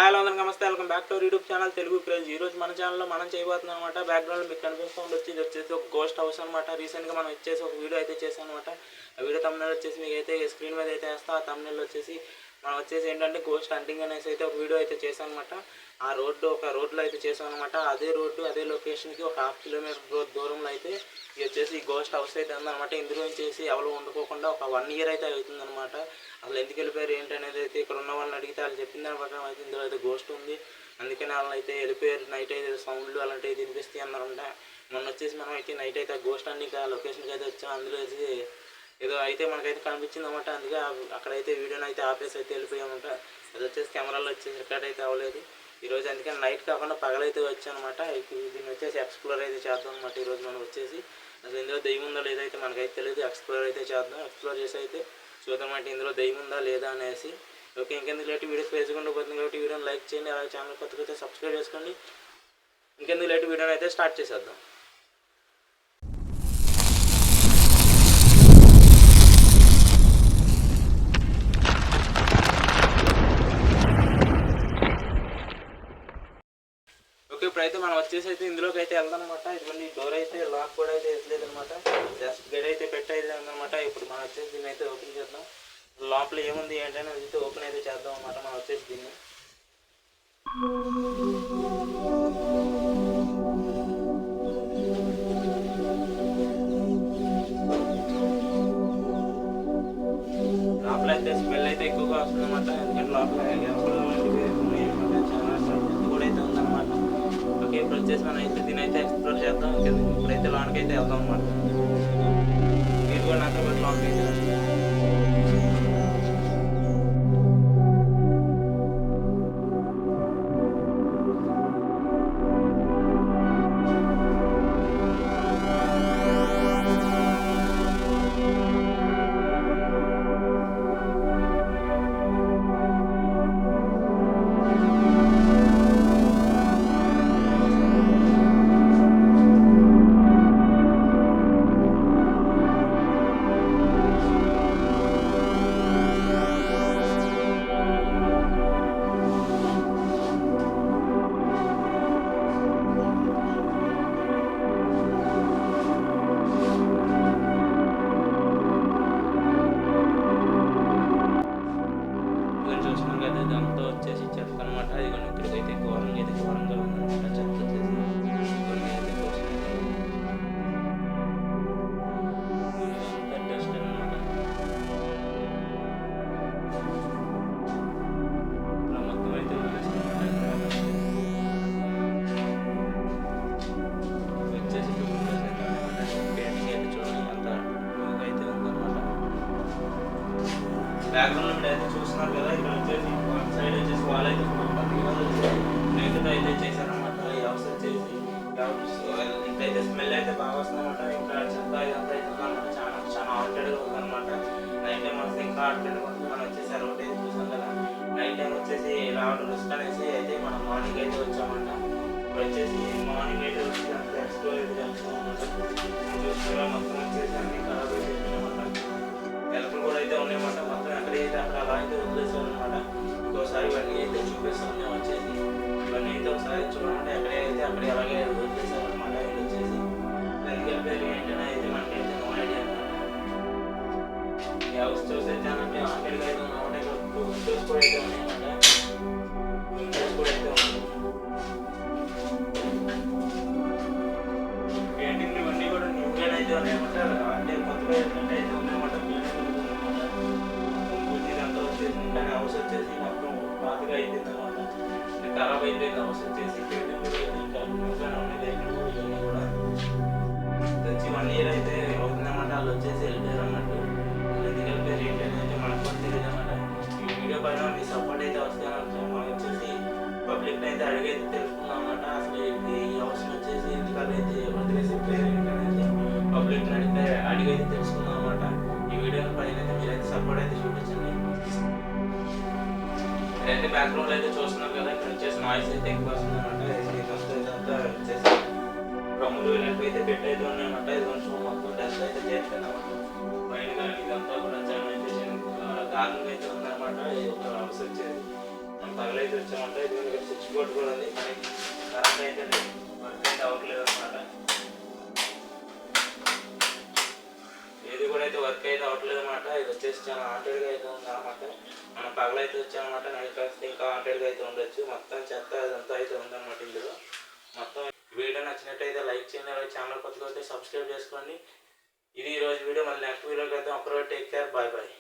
Hello అందరికీ నమస్తే. Welcome back to YouTube channel Telugu craze. ఈరోజు మన ఛానల్లో మనం చేయబోతున్నాం అనమాట. బ్యాక్గ్రౌండ్లో మీకు కనిపిస్తూ ఇది వచ్చేసి ఒక గోస్ట్ హౌస్ అనమాట. రీసెంట్గా మనం వచ్చేసి ఒక వీడియో అయితే చేసాం అనమాట. ఆ వీడియో తమ్నెల్ వచ్చేసి మీకు అయితే స్క్రీన్ మీద అయితే వేస్తా. ఆ తమ్నెల్ వచ్చేసి మనం వచ్చేసి ఏంటంటే గోస్ట్ హంటింగ్ అనేసి అయితే ఒక వీడియో అయితే చేసాం అనమాట. ఆ రోడ్లో అయితే చేసాం అనమాట. అదే రోడ్డు అదే లొకేషన్కి ఒక 1/2 కిలోమీటర్ దూరంలో అయితే ఇది వచ్చేసి ఈ గోస్ట్ హౌస్ అయితే ఉందన్నమాట. ఇందులో చేసి ఎవరు వండుకోకుండా ఒక 1 ఇయర్ అయితే అవుతుందన్నమాట. అసలు ఎందుకు వెళ్ళిపోయారు ఏంటి అనేది అయితే ఇక్కడ ఉన్న వాళ్ళని అడిగితే వాళ్ళు చెప్పిన దాని ప్రకారం అయితే ఇందులో అయితే గోస్ట్ ఉంది, అందుకని వాళ్ళని అయితే వెళ్ళిపోయారు. నైట్ అయితే సౌండ్లు అలాంటివి వినిపిస్తాయి అన్నారంట. మొన్న వచ్చేసి మనం అయితే నైట్ అయితే గోస్ట్ అన్ని లొకేషన్కి అయితే వచ్చాం. అందులో అయితే ఏదో అయితే మనకైతే కనిపించింది అనమాట. అందుకే అక్కడైతే వీడియోని అయితే ఆపేసి అయితే వెళ్ళిపోయామంట. అది వచ్చేసి కెమెరాలో వచ్చేసి రికార్డ్ అయితే అవ్వలేదు ఈరోజు, అందుకని నైట్ కాకుండా పగలైతే వచ్చానమాట. దీన్ని వచ్చేసి ఎక్స్ప్లోర్ అయితే చేద్దాం అనమాట. ఈరోజు మనం వచ్చేసి అసలు ఇందులో దెయ్యం ఉందో లేదైతే మనకైతే తెలియదు. ఎక్స్ప్లోర్ అయితే చేద్దాం. ఎక్స్ప్లోర్ చేసి అయితే చూద్దాం అంటే ఇందులో దెయ్యం ఉందా లేదా అనేసి. ఓకే, ఇంకెందుకు లేట్ వీడియోస్ ఫేస్గా పోతుంది కాబట్టి వీడియోని లైక్ చేయండి. అలాగే ఛానల్ కొత్తగా అయితే సబ్స్క్రైబ్ చేసుకోండి. ఇంకెందుకు లేట్ వీడియోని అయితే స్టార్ట్ చేసేద్దాం. ఓకే, ఇప్పుడైతే మనం వచ్చేసి అయితే ఇందులోకి అయితే వెళ్దాం అనమాట. ఇదిగోండి డోర్ అయితే లాక్ కూడా అయితే వేసలేదు అనమాట. జస్ట్ గడి అయితే పెట్టయితే ఉందన్నమాట. ఇప్పుడు మనం వచ్చేసి దీన్ని అయితే ఓపెన్ చేద్దాం. లోపల ఏముంది ఏంటనే అయితే ఓపెన్ అయితే చేద్దాం అన్నమాట. మనం వచ్చేసి దీన్ని లోపల అయితే స్మెల్ అయితే ఎక్కువగా వస్తుంది అనమాట. ఎందుకంటే లోపల చాలా కూడా అయితే ఉందన్నమాట. ఓకే, ఇప్పుడు వచ్చేసి మనం అయితే దీని అయితే ఎక్స్ప్లోర్ చేద్దాం. ఇప్పుడైతే లోనికి అయితే వెళ్దాం అనమాట. మీరు కూడా నాతో పాటు లోనికి అయితే చూసినాం కదా. ఇదంతా వచ్చేసి చెత్త అనమాట. ఇదిగోండి ఇక్కడికైతే ఘోరంగా ఉందన్నమాట. చెత్త వచ్చేసి కొన్ని అయితే ఇదంతా డస్ట్ అనమాట. ఇలా మొత్తం అయితే వచ్చేసి పెయింటింగ్ అయితే చూడండి ఎంత అయితే ఉందన్నమాట. బ్యాక్గ్రౌండ్ మీరు అయితే చూస్తున్నారు కదా. ఇక్కడ వచ్చేసి సైడ్ వచ్చేసి వాల్ అయితే నేతతో అయితే చేశారనమాట. ఈ హౌస్ వచ్చేసి ఇంకైతే స్మెల్ అయితే బాగా వస్తుందన్నమాట. ఇంకా చెత్త ఇదంతా అయితే ఉందన్నమాట. చాలా హాంటెడ్గా ఉందన్నమాట. నైట్ టైం వస్తే ఇంకా హాంటెడ్గా ఉంటుంది. మనం వచ్చేసి రోడ్ అయితే చూసాం కదా. నైట్ టైం వచ్చేసి రావడం రిస్క్ అనేసి అయితే మనం మార్నింగ్ అయితే వచ్చామంట. ఇప్పుడు వచ్చేసి మార్నింగ్ అయితే వచ్చి అంతా ఎక్స్ప్లోర్ అయితే చేస్తామన్నమాట. చూసుకున్నా మొత్తం వచ్చేసి అన్ని ఖరాబ్ అయితే ఎలుకలు కూడా అయితే ఉన్నాయన్నమాట. మొత్తం ఎక్కడైతే అక్కడ అలా అయితే వదిలేసాం అనమాట. ఇంకోసారి ఇవన్నీ అయితే చూపిస్తాం. మేము వచ్చేసి ఇవన్నీ అయితే ఒకసారి చూడాలంటే ఎక్కడైతే అక్కడ అలాగే వదిలేసాం అనమాట. ఇది వచ్చేసి దానికి వెళ్ళిపోయి ఏంటనే అయితే మనకైతే నో ఐడియా అనమాట. ఈ హౌస్ చూసేదానంటే ఆంటెడ్గా అయితే ఉన్నామంటే ఇక్కడ విండోస్ కూడా అయితే ఉన్నాయన్నమాట. విండోస్ కూడా అయితే ఉన్నాయి. పెయింటింగ్ ఇవన్నీ కూడా న్యూగా అయితే ఉన్నాయన్నమాట. అంటే కొత్తగా ఏంటంటే అయితే ఉన్నాయన్నమాట. కానీ హౌస్ వచ్చేసి మొత్తం పాతగా అయిపోయింది అనమాట. ఖరాబ్ అయిపోయింది హౌస్ వచ్చేసి. ఇంకా న్యూగానే ఉండేది. ఇవన్నీ కూడా వచ్చి 1 ఇయర్ అయితే అవుతుందన్నమాట. వాళ్ళు వచ్చేసి వెళ్ళిపోయారు అన్నట్టు. ఎందుకు వెళ్ళిపోయారు ఏంటి అయితే మనకు కూడా తెలియదు అనమాట. ఈ వీడియో పైన మీ సపోర్ట్ అయితే వస్తానంటే మనం వచ్చేసి పబ్లిక్ అయితే అడిగైతే తెలుసుకుందాం అనమాట. అసలు ఈ హౌస్ వచ్చేసి ఎందుకైతే వదిలేసి వెళ్ళిపోయారు ఏంటనేది పబ్లిక్ అడిగైతే తెలుసుకుందాం అనమాట. ఈ వీడియో పైన అయితే మీరైతే సపోర్ట్ అయితే చూపించండి. అయితే బ్యాక్గ్రౌండ్ అయితే చూస్తున్నారు కదా. ఇక్కడ వచ్చేసి నాయిస్ అయితే ఎక్కువ వస్తుంది అనమాట. ఇదంతా వచ్చేసి డ్రమ్ములు ఇలాంటివి అయితే అయితే ఉన్నాయన్నమాట. ఇది కొంచెం మొత్తం డస్ట్ అయితే చేస్తాను అనమాట. పైన కానీ ఇదంతా కూడా చాలా అయితే దారుణంగా అయితే ఉందన్నమాట. ఈ ఒక హౌస్ వచ్చేసి మనం పగలైతే వచ్చామంటే ఇది స్విచ్ బోర్డ్ కూడా ఉంది కానీ కరెంట్ అయితే వర్క్ అయితే అవ్వట్లేదు అనమాట. ఏది కూడా అయితే వర్క్ అయితే అవ్వట్లేదు అనమాట. ఇది వచ్చేసి చాలా వాంటెడ్గా అయితే ఉంది అనమాట. మనం పగలైతే వచ్చామన్నమాట, నైట్ వస్తే ఇంకా వాంటెడ్గా అయితే ఉండొచ్చు. మొత్తం చెత్త అదంతా అయితే ఉందన్నమాట ఇందులో. మొత్తం వీడియో నచ్చినట్టయితే లైక్ చేయండి, అలాగే ఛానల్ కొత్తగా అయితే సబ్స్క్రైబ్ చేసుకోండి. ఇది ఈరోజు వీడియో. మళ్ళీ నెక్స్ట్ వీడియోకి అయితే ఒకరోజు టేక్ కేర్, బాయ్ బాయ్.